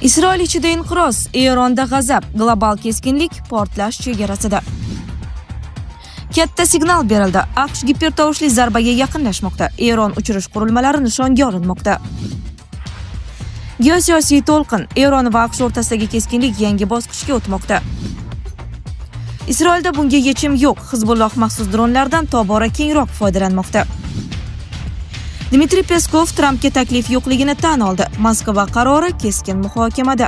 Isroil ichida inqiroz, Eronda g'azab, global keskinlik, portlash chegarasida. Katta signal berildi. AQSh gipertovushli zarbaga yaqinlashmoqda. Eron uchirish qurilmalari nishonga olinmoqda. Geosiyosiy to'lqin, Eron va AQSh o'rtasidagi keskinlik yangi bosqichga o'tmoqda. Isroilda bunga yechim yo'q. Hizbulloh maxsus dronlardan tobora kengroq foydalanmoqda. Dmitriy Peskov Trampga taklif yo'qligini tan oldi. Moskva qarori keskin muhokamada.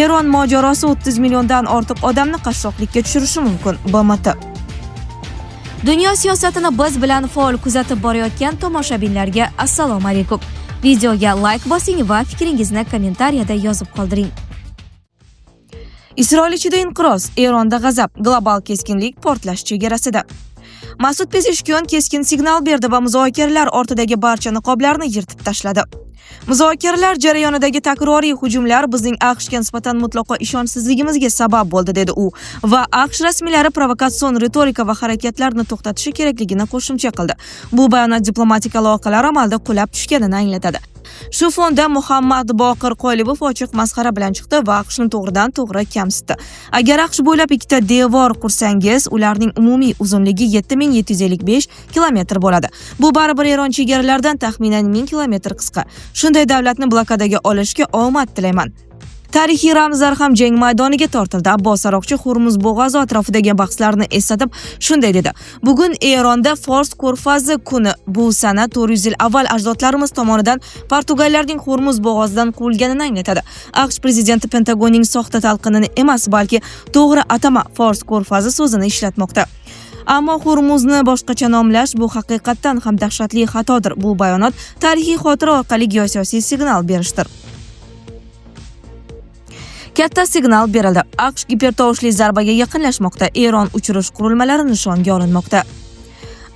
Eron mojarosi 30 milliondan ortiq odamni qashshoqlikka tushirishi mumkin. BMT. Dunyo siyosatini biz bilan faol kuzatib borayotgan tomoshabinlarga assalomu alaykum. Videoga like bosing va fikringizni kommentariyada yozib qoldiring. Isroil ichida inqiroz, Eronda g'azab, global keskinlik, portlash chegarasida. Mas'ud Pezeshkian keskin signal berdi va muzokaralar ortidagi barcha niqoblarni yirtib tashladi. Muzokaralar jarayonidagi takroriy hujumlar bizning AQShga nisbatan mutlaqo ishonchsizligimizga sabab bo'ldi, dedi u va AQSh rasmiylari provokatsion ritorika va harakatlarni to'xtatishi kerakligini qo'shimcha qildi. Bu bayonot diplomatik aloqalar amalda qulab tushganini anglatadi. Shu fonda Muhammad Boqir Qo'libov ochiq masxara bilan chiqdi va AQShni to'g'ridan-to'g'ri kamsitdi. Agar AQSh bo'ylab ikkita devor qursangiz, ularning umumiy uzunligi 7755 kilometr bo'ladi. Bu baribir Eron chegaralaridan taxminan 1000 kilometr qisqa. Shunday davlatni blokadaga olishga omad tilayman. Tarixiy ramzlar ham jang maydoniga tortildi. Abbos Aroqchi Hormuz bo'g'ozi atrofidagi bahslarni eslatib shunday dedi: "Bugun Eronda Fors ko'rfazi kuni. Bu sana 400 yil avval ajdodlarimiz tomonidan Portugallarning Hormuz bo'g'ozidan quvilganini anglatadi." AQSh prezidenti Pentagonning soxta talqinini emas, balki to'g'ri atama Fors ko'rfazi so'zini ishlatmoqda. Ammo Hormuzni boshqacha nomlash bu haqiqatdan ham dahshatli xatodir. Bu bayonot tarixiy xotira orqali geosiyosiy signal berishdir. Katta signal berildi. AQSh gipertovushli zarbaga yaqinlashmoqda. Eron uchirish qurilmalari nishonga olinmoqda.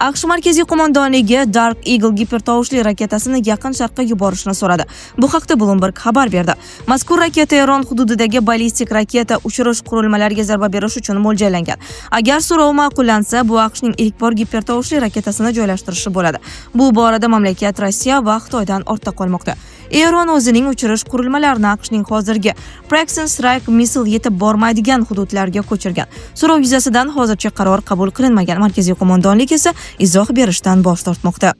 AQSh markaziy qo'mondonligi Dark Eagle gipertovushli raketasini yaqin sharqqa yuborishni so'radi. Bu haqda Bloomberg xabar berdi. Mazkur raketa Eron hududidagi ballistik raketa uchirish qurilmalariga zarba berish uchun mo'ljallangan. Agar so'rov ma'qullansa, bu AQShning ilk bor gipertovushli raketasini joylashtirishi bo'ladi. Bu borada mamlakat Rossiya va Xitoydan ortda qolmoqda. Eron o'zining uchirish qurilmalarini AQShning hozirgi Praxis Strike missil yetib bormaydigan hududlarga ko'chirgan. So'rov yuzasidan hozircha qaror qabul qilinmagan. Markaziy qo'mondonlik esa izoh berishdan bosh tortmoqda.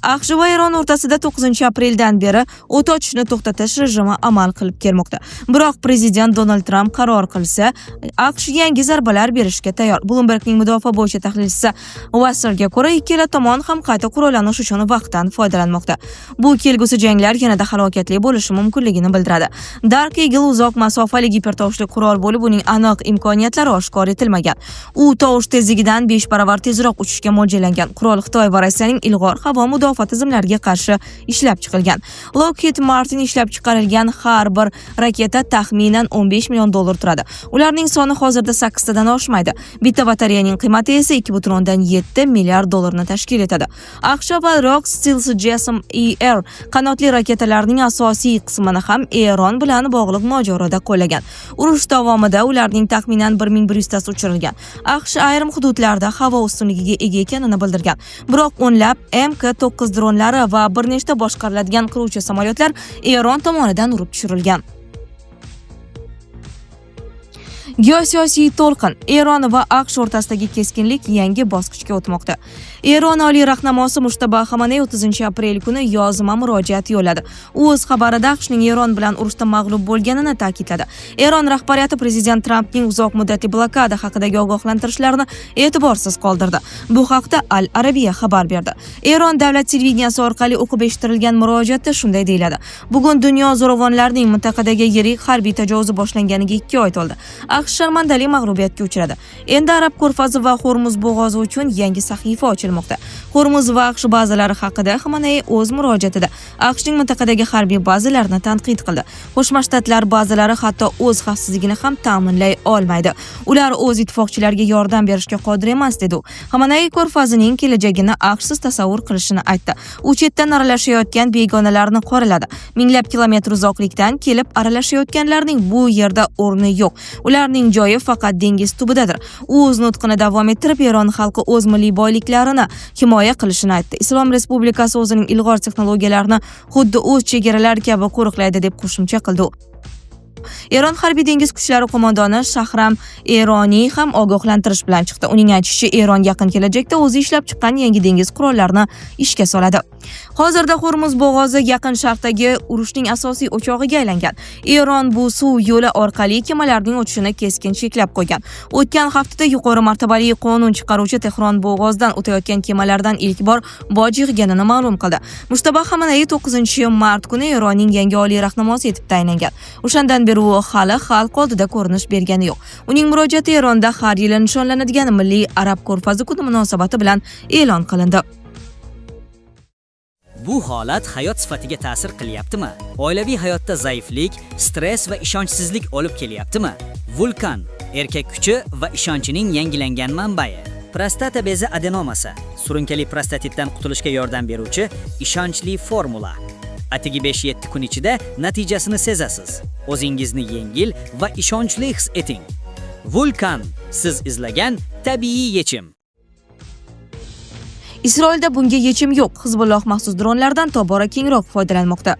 AQSh va Eron o'rtasida 9 apreldan beri o't ochishni to'xtatish rejimi amal qilib kelmoqda. Biroq prezident Donald Trump qaror qilsa, AQSh yangi zarbalar berishga tayyor. Bloombergning mudofaa bo'yicha tahlilchisi Wasserga ko'ra, ikkala tomon ham qayta qurollanish uchun vaqtdan foydalanmoqda. Bu kelgusi janglar yanada halokatli bo'lishi mumkinligini bildiradi. Dark Eagle uzoq masofali gipertovushli qurol bo'lib, uning aniq imkoniyatlari oshkor etilmagan. U tovush tezligidan 5 baravar tezroq uchishga mo'ljallangan. Qurol Xitoy va Rossiyaning ilg'or havo mudofaa tizimlariga qarshi ishlab chiqilgan. Lockheed Martin ishlab chiqarilgan har bir raketa taxminan 15 million dollar turadi. Ularning soni hozirda 8 tadan oshmaydi. Bitta batareyaning qiymati esa 2,7 milliard dollarni tashkil etadi. AQSh avvalroq Stealth JSM-ER qanotli raketalarning asosiy qismini ham Eron bilan bog'liq mojaroda qo'llagan. Urush davomida ularning taxminan 1100 tasi uchirilgan. AQSh ayrim hududlarda havo ustunligiga ega ekanini bildirgan. Biroq o'nlab MK9 dronlari va bir nechta boshqariladigan qiruvchi samolyotlar Eron tomonidan urib tushirilgan. Geosiyosiy to'lqin, Eron va AQSh o'rtasidagi keskinlik yangi bosqichga o'tmoqda. Eron oliy rahnamosi Mushtaba Xamenei 30 aprel kuni yozma murojaat yo'lladi. U o'z xabarida AQShning Eron bilan urushda mag'lub bo'lganini ta'kidladi. Eron rahbariyati prezident Trampning uzoq muddatli blokada haqidagi ogohlantirishlarni e'tiborsiz qoldirdi. Bu haqda Al Arabiya xabar berdi. Eron davlat televideniyasi orqali o'qib eshittirilgan murojaatda shunday deyiladi: "Bugun dunyo zo'ravonlarining mintaqadagi yirik harbiy tajovuzi boshlanganiga 2 oy to'ldi. AQSh sharmandali mag'lubiyatga uchradi. Endi Arab ko'rfazi va Hormuz bo'g'ozi uchun yangi sahifa ochilmoqda." Hormuz va AQSh bazalari haqida Xamenei o'z murojaatida AQShning mintaqadagi harbiy bazalarini tanqid qildi. Qo'shma Shtatlar bazalari hatto o'z xavfsizligini ham ta'minlay olmaydi. Ular o'z ittifoqchilariga yordam berishga qodir emas, dedi u. Xamenei ko'rfazining kelajagini AQShsiz tasavvur qilishini aytdi. U chetdan aralashayotgan begonalarni qoraladi. Minglab kilometr uzoqlikdan kelib aralashayotganlarning bu yerda o'rni yo'q. Ularning uning joyi faqat dengiz tubidadir. U o'z nutqini davom ettirib, Eron xalqi o'z milliy boyliklarini himoya qilishini aytdi. Islom Respublikasi o'zining ilg'or texnologiyalarini xuddi o'z chegaralari kabi qo'riqlaydi deb qo'shimcha qildi. Eron harbiy dengiz kuchlari qo'mondoni Shahram Eroniy ham ogohlantirish bilan chiqdi. Uning aytishicha, Eron yaqin kelajakda o'zi ishlab chiqqan yangi dengiz qurollarini ishga soladi. Hozirda Hormuz bo'g'ozi Yaqin Sharqdagi urushning asosiy o'chog'iga aylangan. Eron bu suv yo'li orqali kemalarning o'tishini keskin cheklab qo'ygan. O'tgan haftada yuqori martabali qonun chiqaruvchi Tehron bo'g'ozidan o'tayotgan kemalardan ilk bor boj yig'ganini ma'lum qildi. Mushtabah Xamenei 9-mart kuni Eronning yangi oliy rahnamosi etib tayinlangan. O'shandan beri u hali xalq oldida ko'rinish bergani yo'q. Uning murojaati Eronda har yili nishonlanadigan Milliy Arab ko'rfazi kuni munosabati bilan e'lon qilindi. Bu holat hayot sifatiga ta'sir qilyaptimi? Oilaviy hayotda zaiflik, stress va ishonchsizlik olib kelyaptimi? Vulkan erkak kuchi va ishonchining yangilangan manbai. Prostata bezi adenomasi surunkali prostatitdan qutulishga yordam beruvchi ishonchli formula. Atigi 5-7 kun ichida natijasini sezasiz. O'zingizni yengil va ishonchli his eting. Vulkan siz izlagan tabiiy yechim. Isroilda bunga yechim yo'q. Hizbulloh maxsus dronlardan tobora kengroq foydalanmoqda.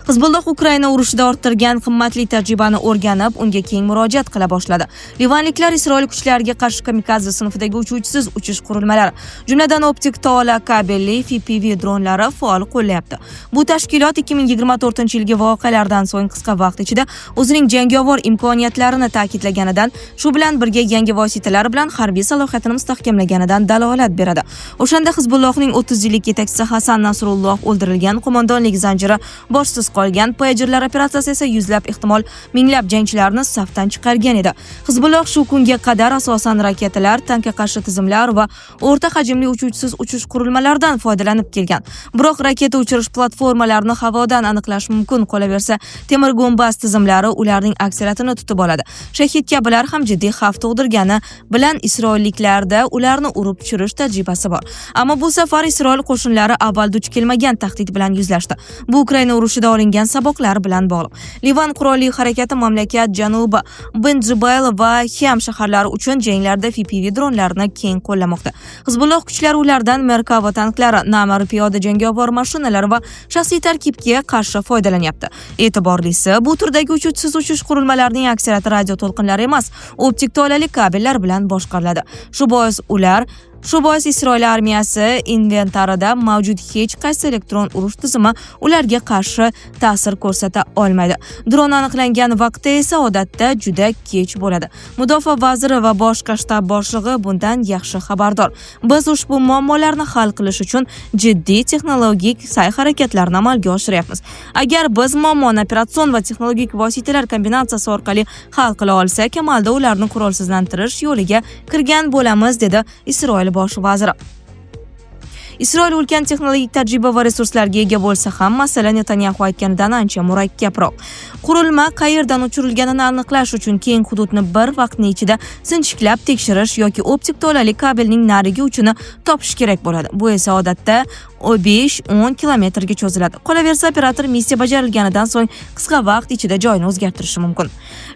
Hizbulloh Ukraina urushida orttirgan qimmatli tajribani o'rganib, unga keng murojaat qila boshladi. Livanliklar Isroil kuchlariga qarshi kamikaze sinfidagi uchuvchisiz uchish qurilmalari, jumladan optik tola kabelli FPV dronlari faol qo'llayapti. Bu tashkilot 2024-yilgi voqealardan so'ng qisqa vaqt ichida o'zining jangovar imkoniyatlarini ta'kidlaganidan, shu bilan birga yangi vositalar bilan harbiy salohiyatini mustahkamlaganidan dalolat beradi. O'shanda Hizbullohning 30 yillik yetakchisi Hasan Nasrulloh o'ldirilgan, qo'mondonlik zanjiri boshsiz qolgan, payajerlar operatsiyasi esa yuzlab, ehtimol minglab jangchilarni safdan chiqargan edi. Hizbulloh shu kunga qadar asosan raketalar, tankga qarshi tizimlar va o'rta hajmli uchuvchisiz uchish qurilmalaridan foydalanib kelgan. Biroq raketa uchirish platformalarini havodan aniqlash mumkin, qolaversa temir gumbaz tizimlari ularning aksariyatini tutib oladi. Shahid kabilar ham jiddiy xavf tug'dirgani bilan isroilliklarda ularni urib tushirish tajribasi bor. Ammo bu safar Isroil qo'shinlari avval duch kelmagan tahdid bilan yuzlashdi. Bu Ukraina urushida olingan saboqlar bilan bog'liq. Livan qurolli harakati mamlakat janubi Benjibayl va Ham shaharlari uchun janglarda FPV dronlarini keng qo'llamoqda. Hizbulloh kuchlari ulardan Merkava tanklari, Namar piyoda jangovar mashinalari va shaxsiy tarkibga qarshi foydalanyapti. E'tiborlisi, bu turdagi uchuvchisiz uchish qurilmalarining aksariyati radio to'lqinlari emas, optik tolali kabellar bilan boshqariladi. Shu bois Isroil armiyasi inventarida mavjud hech qaysi elektron urush tizimi ularga qarshi ta'sir ko'rsata olmaydi. Dron aniqlangan vaqtda esa odatda juda kech bo'ladi. Mudofaa vaziri va boshqa shtab boshlig'i bundan yaxshi xabardor. Biz ushbu muammolarni hal qilish uchun jiddiy texnologik sa'y-harakatlarni amalga oshiryapmiz. Agar biz muammoni operatsion va texnologik vositalar kombinatsiyasi orqali hal qila olsak, amalda ularni qurolsizlantirish yo'liga kirgan bo'lamiz, dedi Isroil bosh vaziri. Isroil ulkan texnologik tajriba va resurslarga ega bo'lsa ham, masala Netanyahu aytganidan ancha murakkabroq. Qurilma qayerdan uchirilganini aniqlash uchun keng hududni bir vaqtning ichida sinchiklab tekshirish yoki optik tolali kabelning narigi uchini topish kerak bo'ladi. Bu esa odatda 5-10 kilometrga cho'ziladi. Qolaversa, operator missiya bajarilganidan so'ng qisqa vaqt ichida joyini o'zgartirishi mumkin.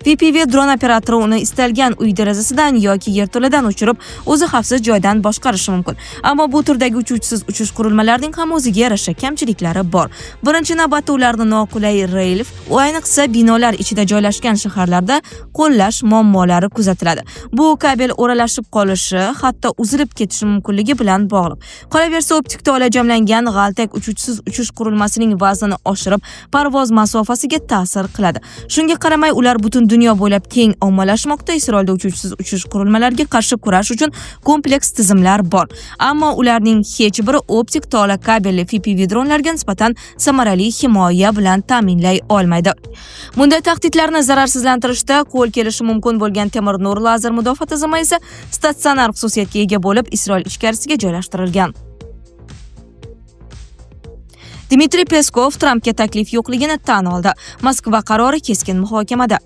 VPV dron operatori uni istalgan uy derazasidan yoki yerto'ladan uchirib, o'zi xavfsiz joydan boshqarishi mumkin. Ammo bu turdagi uchuvchisiz uchish qurilmalarining ham o'ziga yarasha kamchiliklari bor. Birinchi navbatda ularni noqulay relif, ayniqsa binolar ichida joylashgan shaharlarda qo'llash muammolari kuzatiladi. Bu kabel o'ralashib qolishi, hatto uzilib ketishi mumkinligi bilan bog'liq. Qolaversa, optik tola jamlangan g'altak uchuvchisiz uchish qurilmasining vaznini oshirib, parvoz masofasiga ta'sir qiladi. Shunga qaramay, ular butun dunyo bo'ylab keng ommalashmoqda. Isroilda uchuvchisiz uchish qurilmalariga qarshi kurash uchun kompleks tizimlar bor. Ammo ularning hech biri optik tola kabelli FPV dronlarga nisbatan samarali himoya bilan ta'minlay olmaydi. Bunday tahdidlarni zararsizlantirishda qo'l kelishi mumkin bo'lgan temir nur lazer mudofaa tizimi esa statsionar xususiyatga ega bo'lib, Isroil ichkarisiga joylashtirilgan. Dmitriy Peskov Trampga taklif yo'qligini tan oldi. Moskva qarori keskin muhokamada.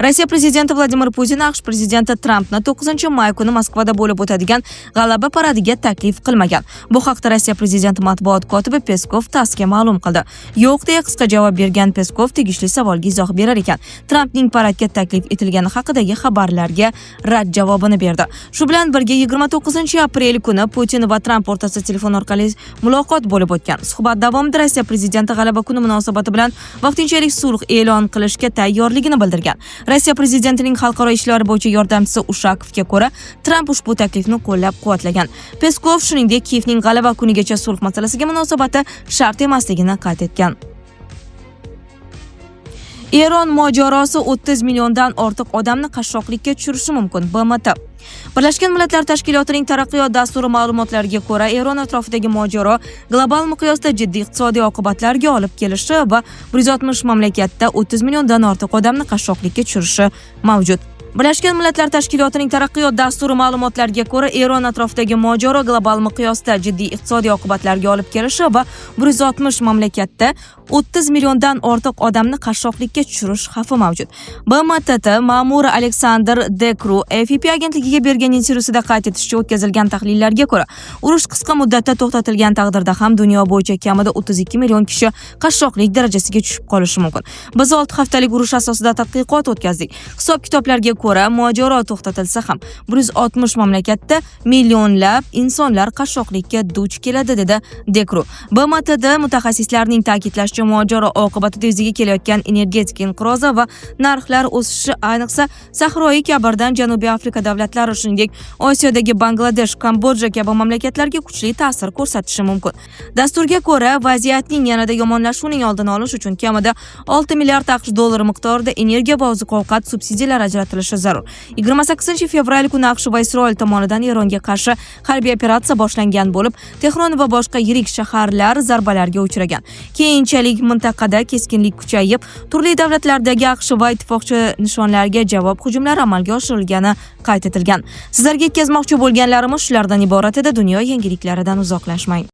Rossiya prezidenti Vladimir Putin AQSh prezidenti Trampni 9-may kuni Moskvada bo'lib o'tadigan g'alaba paradiga taklif qilmagan. Bu haqda Rossiya prezidenti matbuot kotibi Peskov TASSga ma'lum qildi. Yo'q deya qisqa javob bergan Peskov tegishli savolga izoh berar ekan. Trampning paradga taklif etilgani haqidagi xabarlarga rad javobini berdi. Shu bilan birga 29-aprel kuni Putin va Tramp o'rtasida telefon orqali muloqot bo'lib o'tgan. Suhbat davomida Rossiya prezidenti g'alaba kuni munosabati bilan vaqtinchalik sulh e'lon qilishga tayyorligini bildirgan. Rossiya prezidentining xalqaro ishlar bo'yicha yordamchisi Ushakovga ko'ra, Tramp ushbu taklifni qo'llab-quvvatlagan. Peskov shuningdek Kiyevning g'alaba kunigacha sulh masalasiga munosabati shart emasligini qayd etgan. Eron mojarosi 30 milliondan ortiq odamni qashshoqlikka tushirishi mumkin. BMT Birlashgan Millatlar Tashkilotining taraqqiyot dasturi ma'lumotlariga ko'ra, Eron atrofidagi mojaro global miqyosda jiddiy iqtisodiy oqibatlarga olib kelishi va 160 mamlakatda 30 milliondan ortiq odamni qashshoqlikka tushirishi mavjud. Birlashgan Millatlar Tashkilotining taraqqiyot dasturi ma'lumotlariga ko'ra, Eron atrofidagi mojaro global miqyosda jiddiy iqtisodiy oqibatlarga olib kelishi va 160 mamlakatda 30 milliondan ortiq odamni qashshoqlikka tushirish xavfi mavjud. BMT ma'muri Aleksandr Dekru AFP agentligiga bergan intervyusida qayd etishicha, o'tkazilgan tahlillarga ko'ra, urush qisqa muddatda to'xtatilgan taqdirda ham dunyo bo'yicha kamida 32 million kishi qashshoqlik darajasiga tushib qolishi mumkin. Biz 6 haftalik urush asosida tadqiqot o'tkazdik. Hisob-kitoblarga ko'ra, mojaro to'xtatilsa ham 160 mamlakatda millionlab insonlar qashshoqlikka duch keladi, dedi Dekru. BMTda mutaxassislarning ta'kidlashicha, mojaro oqibatida yuzaga kelayotgan energetik inqiroz va narxlar o'sishi ayniqsa sahroyi kabidan Janubiy Afrika davlatlari, shuningdek Osiyodagi Bangladesh, Kambodja kabi mamlakatlarga kuchli ta'sir ko'rsatishi mumkin. Dasturga ko'ra, vaziyatning yanada yomonlashuvining oldini olish uchun kamida 6 milliard AQSh dollari miqdorida energiya va oziq-ovqat subsidiyalar ajratilishi zarur. 28-fevral kuni AQSh va Isroil tomonidan Eronga qarshi harbiy operatsiya boshlangan bo'lib, Tehron va boshqa yirik shaharlar zarbalarga uchragan. Keyinchalik mintaqada keskinlik kuchayib, turli davlatlardagi AQSh va ittifoqchi nishonlarga javob hujumlari amalga oshirilgani qayd etilgan. Sizlarga yetkazmoqchi bo'lganlarimiz shulardan iborat edi. Dunyo yangiliklaridan uzoqlashmang.